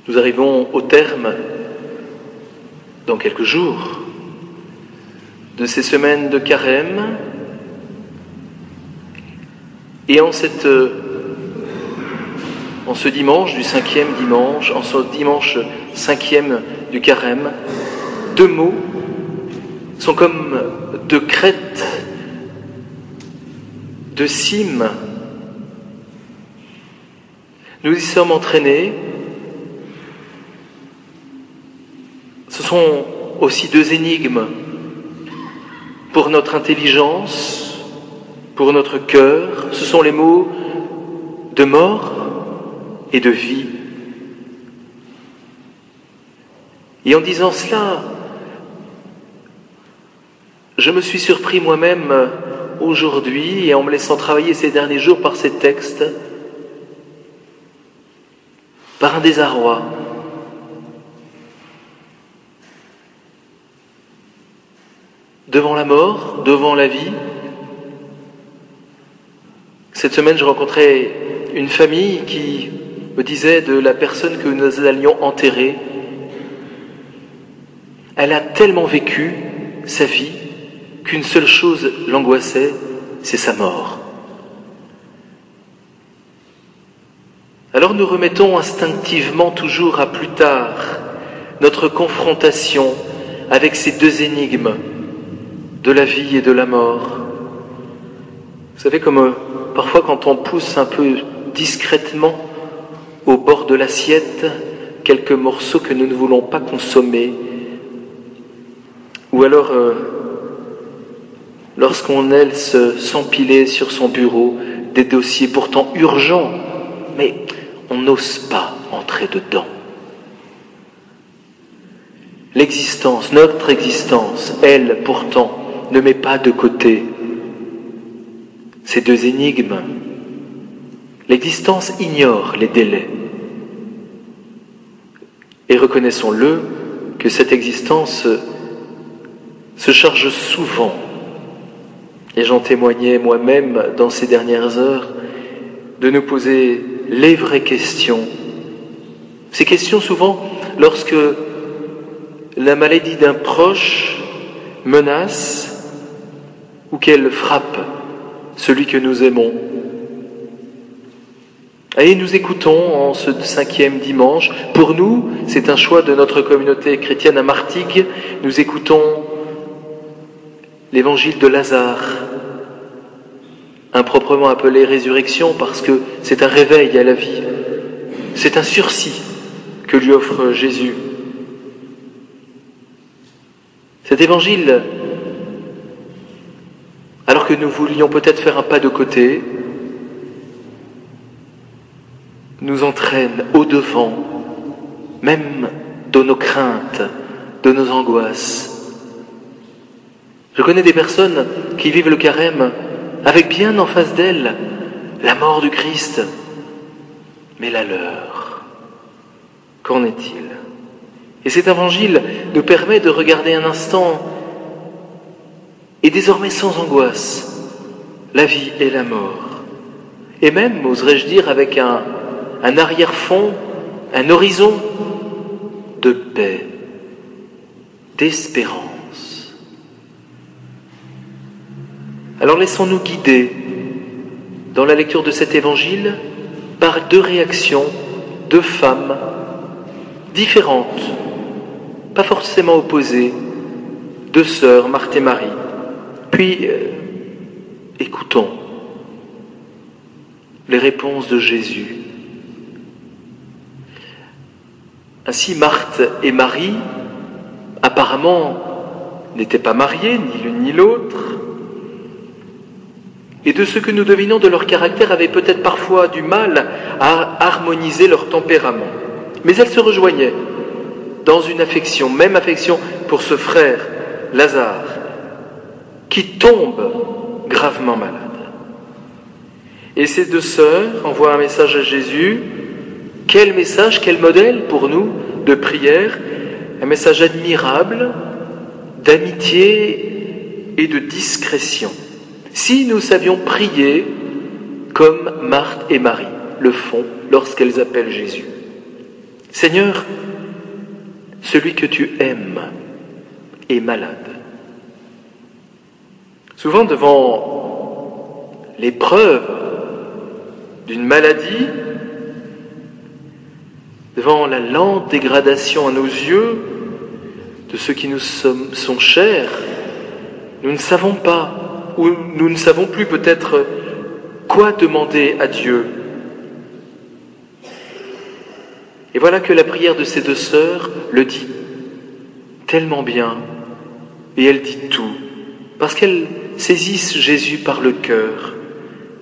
Nous arrivons au terme, dans quelques jours, de ces semaines de carême. Et en ce dimanche du 5e dimanche, en ce dimanche 5e du carême, deux mots sont comme deux crêtes, deux cimes. Nous y sommes entraînés. Ce sont aussi deux énigmes pour notre intelligence, pour notre cœur. Ce sont les mots de mort et de vie. Et en disant cela, je me suis surpris moi-même aujourd'hui, et en me laissant travailler ces derniers jours par ces textes, par un désarroi. Devant la mort, devant la vie. Cette semaine, je rencontrais une famille qui me disait de la personne que nous allions enterrer. Elle a tellement vécu sa vie qu'une seule chose l'angoissait, c'est sa mort. Alors nous remettons instinctivement toujours à plus tard notre confrontation avec ces deux énigmes de la vie et de la mort. Vous savez, comme parfois quand on pousse un peu discrètement au bord de l'assiette quelques morceaux que nous ne voulons pas consommer, ou alors lorsqu'on laisse s'empiler sur son bureau des dossiers pourtant urgents, mais on n'ose pas entrer dedans. L'existence, notre existence, elle pourtant, ne met pas de côté ces deux énigmes. L'existence ignore les délais. Et reconnaissons-le que cette existence se charge souvent, et j'en témoignais moi-même dans ces dernières heures, de nous poser les vraies questions. Ces questions souvent lorsque la maladie d'un proche menace ou qu'elle frappe celui que nous aimons. Et nous écoutons en ce 5e dimanche, pour nous, c'est un choix de notre communauté chrétienne à Martigues, nous écoutons l'évangile de Lazare, improprement appelé résurrection parce que c'est un réveil à la vie, c'est un sursis que lui offre Jésus. Cet évangile, alors que nous voulions peut-être faire un pas de côté, nous entraîne au-devant, même de nos craintes, de nos angoisses. Je connais des personnes qui vivent le carême avec bien en face d'elles la mort du Christ, mais la leur. Qu'en est-il ? Et cet évangile nous permet de regarder un instant, et désormais sans angoisse, la vie et la mort. Et même, oserais-je dire, avec un arrière-fond, un horizon de paix, d'espérance. Alors laissons-nous guider dans la lecture de cet évangile par deux réactions, deux femmes différentes, pas forcément opposées, deux sœurs, Marthe et Marie. Puis, écoutons les réponses de Jésus. Ainsi, Marthe et Marie, apparemment, n'étaient pas mariées, ni l'une ni l'autre, et de ce que nous devinons de leur caractère, avaient peut-être parfois du mal à harmoniser leur tempérament. Mais elles se rejoignaient dans une affection, même affection pour ce frère, Lazare, qui tombe gravement malade. Et ces deux sœurs envoient un message à Jésus. Quel message, quel modèle pour nous de prière, un message admirable d'amitié et de discrétion. Si nous savions prier comme Marthe et Marie le font lorsqu'elles appellent Jésus. Seigneur, celui que tu aimes est malade. Souvent, devant l'épreuve d'une maladie, devant la lente dégradation à nos yeux de ceux qui nous sont chers, nous ne savons pas, ou nous ne savons plus peut-être quoi demander à Dieu. Et voilà que la prière de ces deux sœurs le dit tellement bien, et elle dit tout, parce qu'elles saisissent Jésus par le cœur.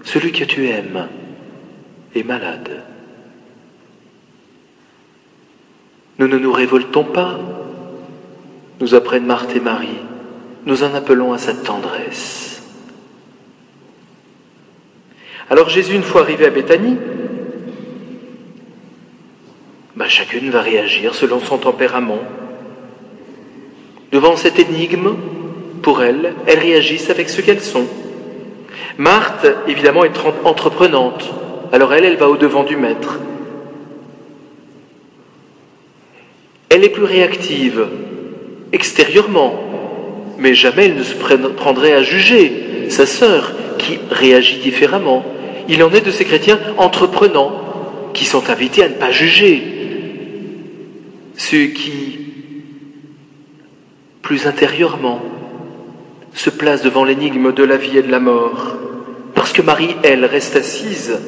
Celui que tu aimes est malade. Nous ne nous révoltons pas, nous apprennent Marthe et Marie, nous en appelons à sa tendresse. Alors Jésus, une fois arrivé à Béthanie, chacune va réagir selon son tempérament. Devant cette énigme, pour elles réagissent avec ce qu'elles sont. Marthe, évidemment, est entreprenante, alors elle va au-devant du maître. Elle est plus réactive, extérieurement, mais jamais elle ne se prendrait à juger sa sœur, qui réagit différemment. Il en est de ces chrétiens entreprenants, qui sont invités à ne pas juger. Ceux qui, plus intérieurement, se placent devant l'énigme de la vie et de la mort. Parce que Marie, elle, reste assise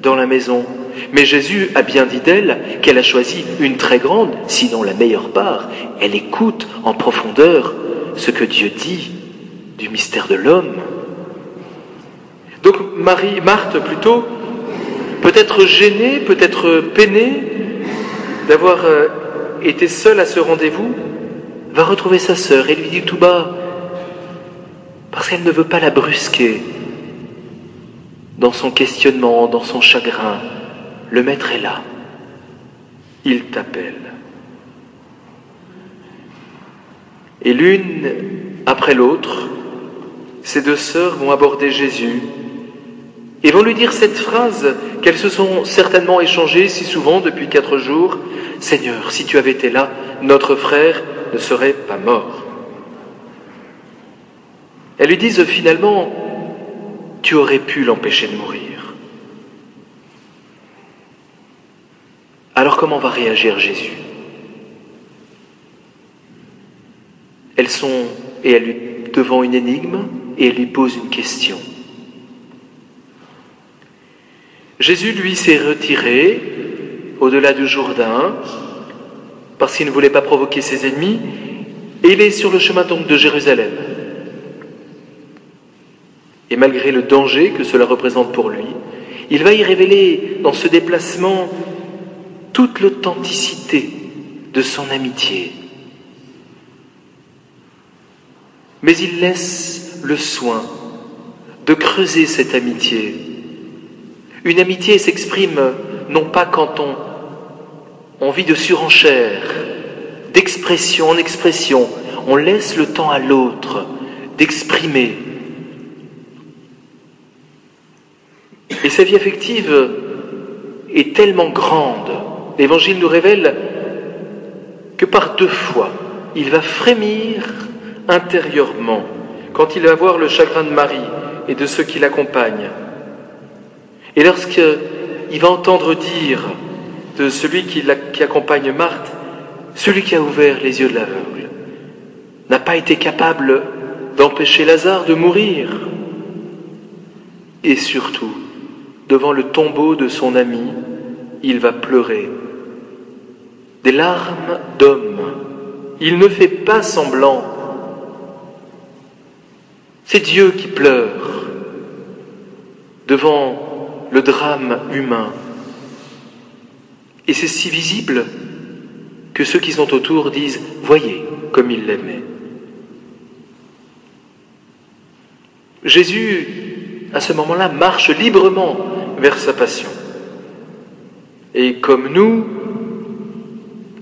dans la maison. Mais Jésus a bien dit d'elle qu'elle a choisi une très grande, sinon la meilleure part. Elle écoute en profondeur ce que Dieu dit du mystère de l'homme. Donc Marthe plutôt, peut être gênée, peut être peinée d'avoir été seule à ce rendez-vous, va retrouver sa sœur et lui dit tout bas, parce qu'elle ne veut pas la brusquer dans son questionnement, dans son chagrin. Le maître est là, il t'appelle. Et l'une après l'autre, ces deux sœurs vont aborder Jésus et vont lui dire cette phrase qu'elles se sont certainement échangées si souvent depuis 4 jours. « Seigneur, si tu avais été là, notre frère ne serait pas mort. » Elles lui disent finalement « Tu aurais pu l'empêcher de mourir. » Alors comment va réagir Jésus? Elles sont devant une énigme et elles lui posent une question. Jésus, lui, s'est retiré au-delà du Jourdain parce qu'il ne voulait pas provoquer ses ennemis et il est sur le chemin donc de Jérusalem. Et malgré le danger que cela représente pour lui, il va y révéler dans ce déplacement toute l'authenticité de son amitié. Mais il laisse le soin de creuser cette amitié. Une amitié s'exprime non pas quand on vit de surenchère, d'expression en expression, on laisse le temps à l'autre d'exprimer. Et sa vie affective est tellement grande, l'Évangile nous révèle que par 2 fois, il va frémir intérieurement quand il va voir le chagrin de Marie et de ceux qui l'accompagnent. Et lorsqu'il va entendre dire de celui qui accompagne Marthe, celui qui a ouvert les yeux de l'aveugle n'a pas été capable d'empêcher Lazare de mourir. Et surtout, devant le tombeau de son ami, il va pleurer. Des larmes d'homme. Il ne fait pas semblant. C'est Dieu qui pleure devant le drame humain. Et c'est si visible que ceux qui sont autour disent « Voyez comme il l'aimait ». Jésus, à ce moment-là, marche librement vers sa passion. Et comme nous,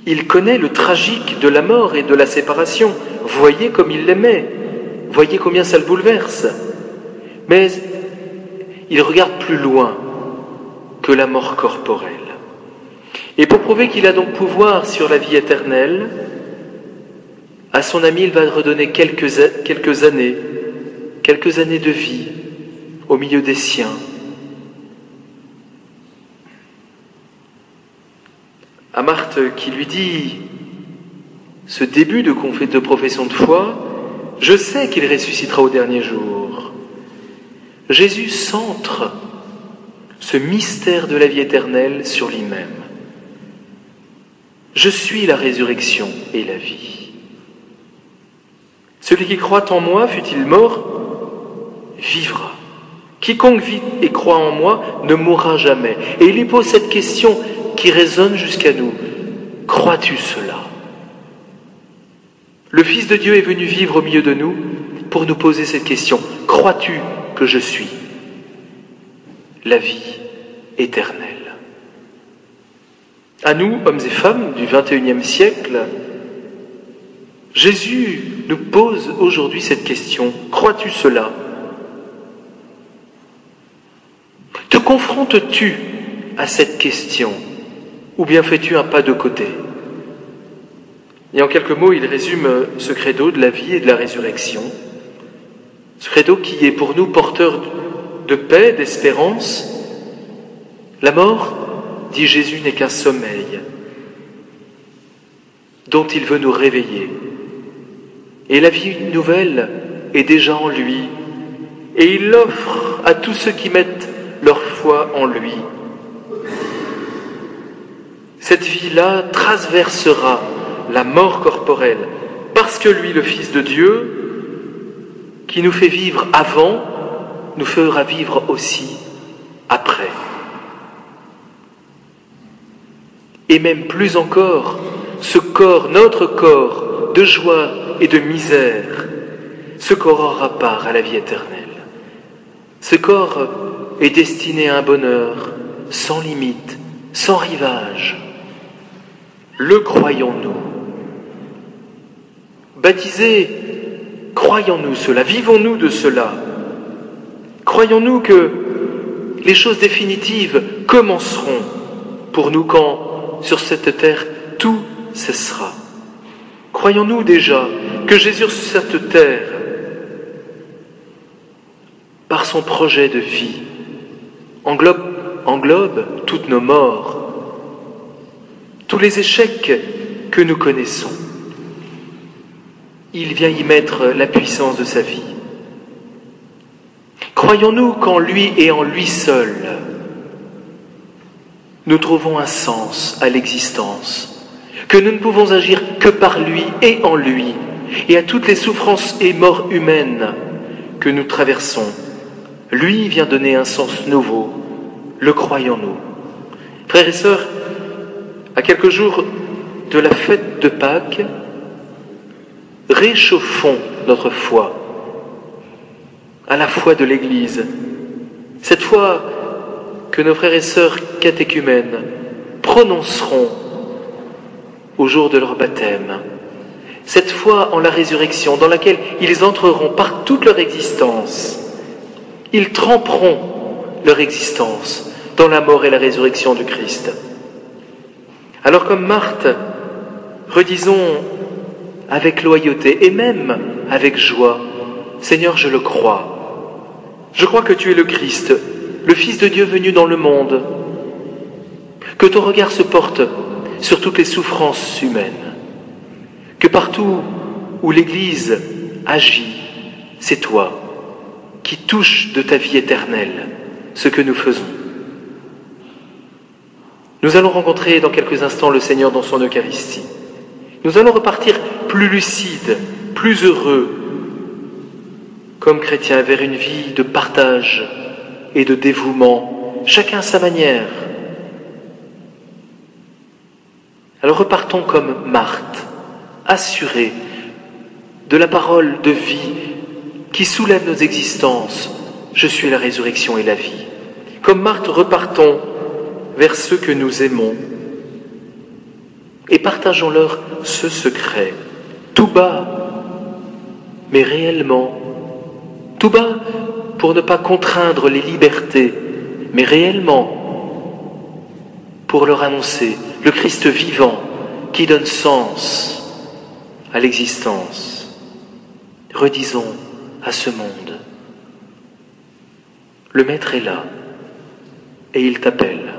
il connaît le tragique de la mort et de la séparation. Voyez comme il l'aimait. Voyez combien ça le bouleverse. Mais il regarde plus loin que la mort corporelle. Et pour prouver qu'il a donc pouvoir sur la vie éternelle, à son ami, il va redonner quelques années de vie au milieu des siens. À Marthe qui lui dit ce début de profession de foi, je sais qu'il ressuscitera au dernier jour. Jésus centre ce mystère de la vie éternelle sur lui-même. Je suis la résurrection et la vie. Celui qui croit en moi, fût-il mort, vivra. Quiconque vit et croit en moi ne mourra jamais. Et il lui pose cette question qui résonne jusqu'à nous. Crois-tu cela ? Le Fils de Dieu est venu vivre au milieu de nous pour nous poser cette question. Crois-tu que je suis la vie éternelle ? À nous, hommes et femmes du XXIe siècle, Jésus nous pose aujourd'hui cette question. Crois-tu cela ? Te confrontes-tu à cette question ou bien fais-tu un pas de côté ? Et en quelques mots, il résume ce credo de la vie et de la résurrection. Ce credo qui est pour nous porteur de paix, d'espérance. La mort, dit Jésus, n'est qu'un sommeil dont il veut nous réveiller. Et la vie nouvelle est déjà en lui. Et il l'offre à tous ceux qui mettent leur foi en lui. Cette vie-là traversera la mort corporelle, parce que lui, le Fils de Dieu, qui nous fait vivre avant, nous fera vivre aussi après. Et même plus encore, ce corps, notre corps de joie et de misère, ce corps aura part à la vie éternelle. Ce corps est destiné à un bonheur sans limite, sans rivage. Le croyons-nous ? Baptisés, croyons-nous cela ? Vivons-nous de cela ? Croyons-nous que les choses définitives commenceront pour nous quand, sur cette terre, tout cessera ? Croyons-nous déjà que Jésus sur cette terre, par son projet de vie, englobe toutes nos morts, tous les échecs que nous connaissons. Il vient y mettre la puissance de sa vie. Croyons-nous qu'en lui et en lui seul, nous trouvons un sens à l'existence, que nous ne pouvons agir que par lui et en lui, et à toutes les souffrances et morts humaines que nous traversons. Lui vient donner un sens nouveau. Le croyons-nous ? Frères et sœurs, à quelques jours de la fête de Pâques, réchauffons notre foi, à la foi de l'Église, cette foi que nos frères et sœurs catéchumènes prononceront au jour de leur baptême, cette foi en la résurrection dans laquelle ils entreront par toute leur existence. Ils tremperont leur existence dans la mort et la résurrection du Christ. Alors comme Marthe, redisons avec loyauté et même avec joie, Seigneur, je le crois. Je crois que tu es le Christ, le Fils de Dieu venu dans le monde. Que ton regard se porte sur toutes les souffrances humaines. Que partout où l'Église agit, c'est toi qui touches de ta vie éternelle ce que nous faisons. Nous allons rencontrer dans quelques instants le Seigneur dans son Eucharistie. Nous allons repartir plus lucides, plus heureux, comme chrétiens, vers une vie de partage et de dévouement, chacun à sa manière. Alors repartons comme Marthe, assurés de la parole de vie qui soulève nos existences. Je suis la résurrection et la vie. Comme Marthe, repartons vers ceux que nous aimons et partageons-leur ce secret, tout bas, mais réellement, tout bas pour ne pas contraindre les libertés, mais réellement pour leur annoncer le Christ vivant qui donne sens à l'existence. Redisons à ce monde, le Maître est là et il t'appelle.